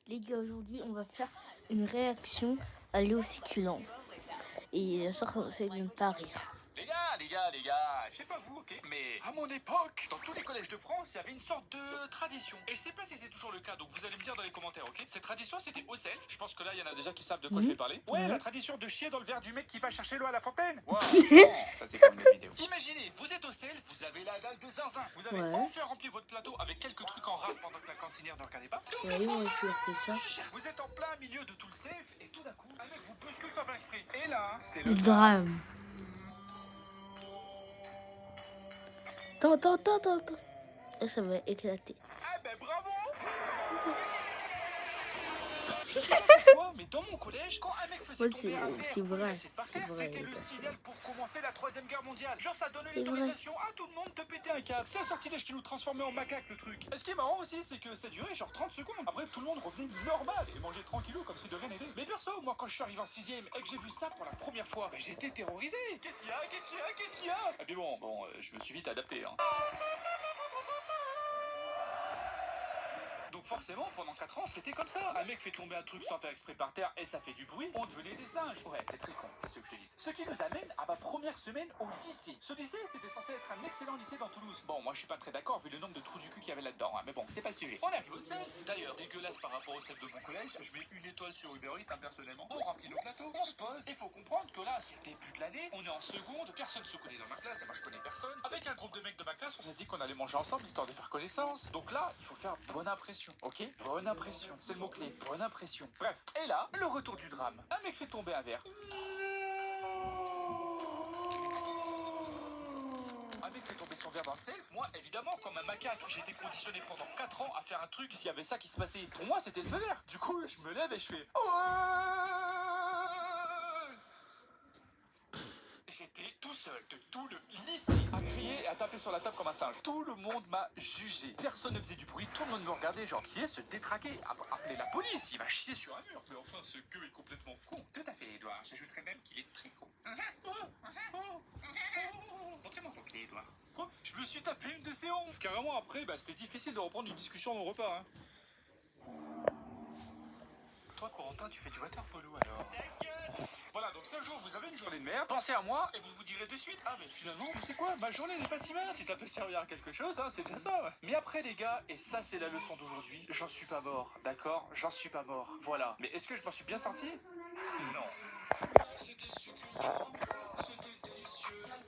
Les gars, aujourd'hui, on va faire une réaction à Léo Succulent. Et ça de ne pas rire. Les gars, je sais pas vous, ok, mais à mon époque, dans tous les collèges de France, il y avait une sorte de tradition. Et je sais pas si c'est toujours le cas, donc vous allez me dire dans les commentaires, ok. Cette tradition, c'était au self. Je pense que là, il y en a déjà qui savent de quoi je vais parler. Ouais, la tradition de chier dans le verre du mec qui va chercher l'eau à la fontaine. Wow, ça c'est comme une vidéo. Imaginez, vous êtes au self, vous avez la dalle de zinzin. Vous avez enfin rempli votre plateau avec quelques trucs en rap pendant que la cantinière ne regardait pas. Ouais, tu as fait ça. Vous êtes en plein milieu de tout le self, et tout d'un coup, un mec vous bouscule sans faire exprès. Et là, c'est Le le drame. Attends. Et ça va éclater. Ah ben bravo. Quoi, mais dans mon collège, quand un mec faisait tomber un verre, c'est vrai, c'était le signal pour commencer la 3e guerre mondiale. Genre ça donnait l'autorisation à tout le monde de péter un câble. C'est un sortilège qui nous transformait en macaque le truc. Et ce qui est marrant aussi, c'est que ça durait genre 30 secondes. Après tout le monde revenait normal et mangeait tranquillou comme si de rien n'était. Mais perso, moi quand je suis arrivé en 6ème et que j'ai vu ça pour la première fois, bah, j'étais terrorisé. Qu'est-ce qu'il y a Et puis bon, je me suis vite adapté hein. Donc forcément, pendant 4 ans, c'était comme ça. Un mec fait tomber un truc sans faire exprès par terre et ça fait du bruit, on devenait des singes. Ouais, c'est très con, c'est ce que je te dis. Ce qui nous amène à ma première semaine au lycée. Ce lycée, c'était censé être un excellent lycée dans Toulouse. Bon, moi je suis pas très d'accord vu le nombre de trous du cul qu'il y avait là-dedans, hein. Mais bon, c'est pas le sujet. On arrive au self. D'ailleurs, dégueulasse par rapport au self de mon collège. Je mets une étoile sur Uber Eats, personnellement. On remplit nos plateaux, on se pose. Il faut comprendre que là, c'est le début de l'année. On est en seconde, personne se connaît dans ma classe et moi je connais personne. Avec un groupe de mecs de ma classe, on s'est dit qu'on allait manger ensemble histoire de faire connaissance. Donc là, il faut faire bonne impression, ok? Bonne impression, c'est le mot-clé, bonne impression. Bref, et là, le retour du drame. Un mec fait tomber un verre. Un mec fait tomber son verre dans le self. Moi, évidemment, comme un macaque, j'ai été conditionné pendant 4 ans à faire un truc s'il y avait ça qui se passait. Pour moi, c'était le feu vert. Du coup, je me lève et je fais... J'étais tout seul de tout le lycée à crier et à taper sur la table comme un singe. Tout le monde m'a jugé. Personne ne faisait du bruit. Tout le monde me regardait genre qui est ce détraqué. Appelez la police, il va chier sur un mur. Mais enfin, ce gueux est complètement con. Tout à fait, Edouard. J'ajouterais même qu'il est très con. Montrez-moi vos clés, Edouard. Quoi? Je me suis tapé une de ces 11. Carrément après, c'était difficile de reprendre une discussion au repas. Hein. Toi, Corentin, tu fais du water polo alors. Voilà, donc ce jour, vous avez une journée de merde, pensez à moi et vous vous direz de suite, ah mais finalement, tu sais quoi, ma journée n'est pas si mal, si ça peut servir à quelque chose, hein, c'est bien ça. Mais après les gars, et ça c'est la leçon d'aujourd'hui, j'en suis pas mort, d'accord? J'en suis pas mort, voilà. Mais est-ce que je m'en suis bien sorti? Non. C'était ce que...